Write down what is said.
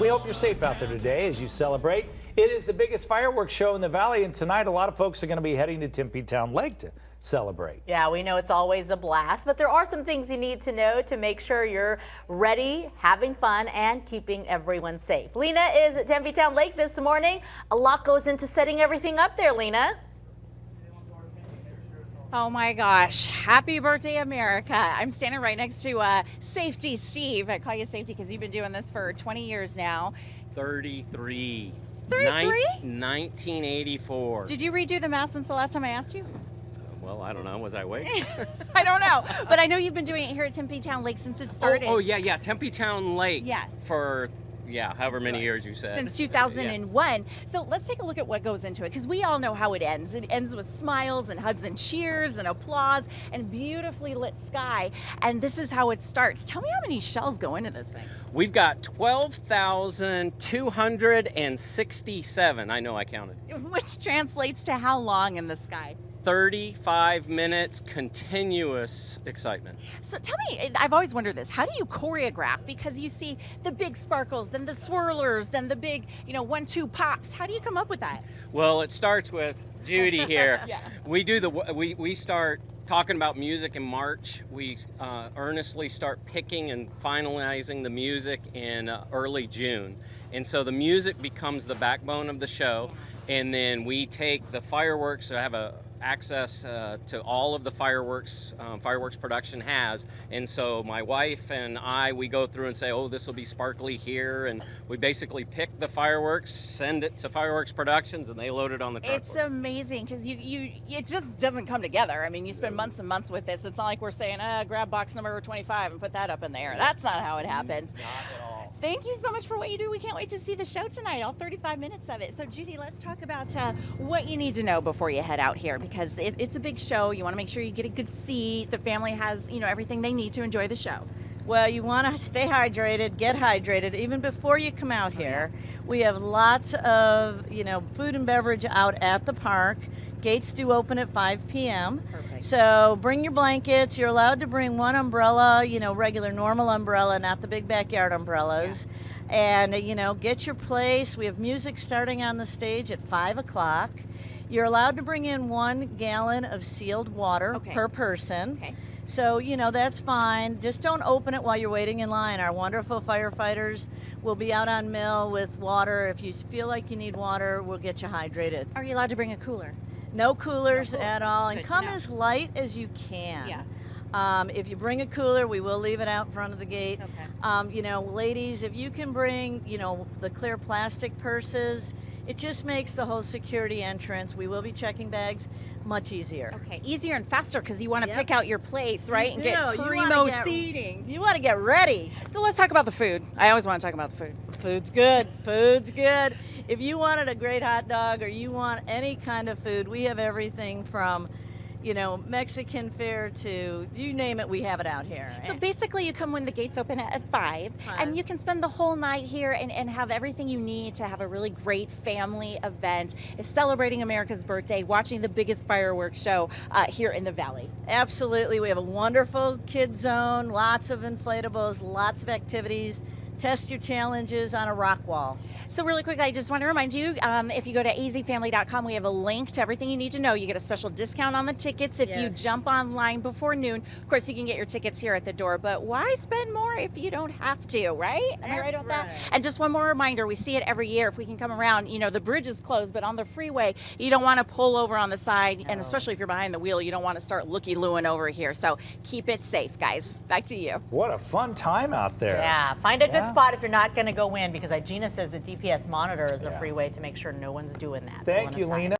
We hope you're safe out there today as you celebrate. It is the biggest fireworks show in the valley, and tonight a lot of folks are going to be heading to Tempe Town Lake to celebrate. Yeah, we know it's always a blast, but there are some things you need to know to make sure you're ready, having fun, and keeping everyone safe. Lena is at Tempe Town Lake this morning. A lot goes into setting everything up there, Lena. Oh my gosh, happy birthday, America. I'm standing right next to Safety Steve. I call you Safety because you've been doing this for 20 years now. 33. 33? 1984. Did you redo the math since the last time I asked you? Well, I don't know. Was I awake? I don't know, but I know you've been doing it here at Tempe Town Lake since it started. Oh yeah. Tempe Town Lake. Yes. For, however many years you said. Since 2001. So let's take a look at what goes into it, because we all know how it ends. It ends with smiles and hugs and cheers and applause and beautifully lit sky. And this is how it starts. Tell me how many shells go into this thing. We've got 12,267. I know I counted. Which translates to how long in the sky? 35 minutes continuous excitement. So tell me, I've always wondered this, how do you choreograph? Because you see the big sparkles, then the swirlers, then the big, 1-2 pops. How do you come up with that? Well, it starts with Judy here. Yeah. We start talking about music in March. We earnestly start picking and finalizing the music in early June. And so the music becomes the backbone of the show. And then we take the fireworks. So I have access to all of the fireworks production has, and so my wife and we go through and say, oh, this will be sparkly here, and we basically pick the fireworks, send it to Fireworks Productions, and they load it on the truck. It's amazing because it just doesn't come together. I mean, you spend months and months with this. It's not like we're saying, grab box number 25 and put that up in the air. That's not how it happens. Not at all. Thank you so much for what you do. We can't wait to see the show tonight, all 35 minutes of it. So Judy, let's talk about what you need to know before you head out here, because it's a big show. You want to make sure you get a good seat. The family has, everything they need to enjoy the show. Well, you want to stay hydrated, get hydrated, even before you come out here. We have lots of, food and beverage out at the park. Gates do open at 5 p.m. Perfect. So bring your blankets. You're allowed to bring one umbrella, regular normal umbrella, not the big backyard umbrellas. Yeah. And, get your place. We have music starting on the stage at 5 o'clock. You're allowed to bring in 1 gallon of sealed water per person. Okay. So, that's fine. Just don't open it while you're waiting in line. Our wonderful firefighters will be out on Mill with water. If you feel like you need water, we'll get you hydrated. Are you allowed to bring a cooler? No coolers at all. And Good come as light as you can. Yeah. If you bring a cooler, we will leave it out in front of the gate. Okay. Ladies, if you can bring, the clear plastic purses, it just makes the whole security entrance. We will be checking bags much easier. Okay, easier and faster because you want to pick out your place, right? And get You primo wanna seating. You want to get ready. So let's talk about the food. I always want to talk about the food. Food's good. Food's good. If you wanted a great hot dog or you want any kind of food, we have everything from, Mexican fare to you name it, we have it out here. So basically you come when the gates open at 5, and you can spend the whole night here and have everything you need to have a really great family event. It's celebrating America's birthday, watching the biggest fireworks show here in the valley. Absolutely. We have a wonderful kid zone, lots of inflatables, lots of activities. Test your challenges on a rock wall. So really quick, I just want to remind you, if you go to azfamily.com, we have a link to everything you need to know. You get a special discount on the tickets if you jump online before noon. Of course, you can get your tickets here at the door, but why spend more if you don't have to, right? Am I right about that? And just one more reminder, we see it every year. If we can come around, the bridge is closed, but on the freeway, you don't want to pull over on the side, and especially if you're behind the wheel, you don't want to start looky-looing over here. So keep it safe, guys. Back to you. What a fun time out there. Yeah, find a good spot if you're not going to go in, because Gina says the DPS monitor is a free way to make sure no one's doing that. Thank you, Lena.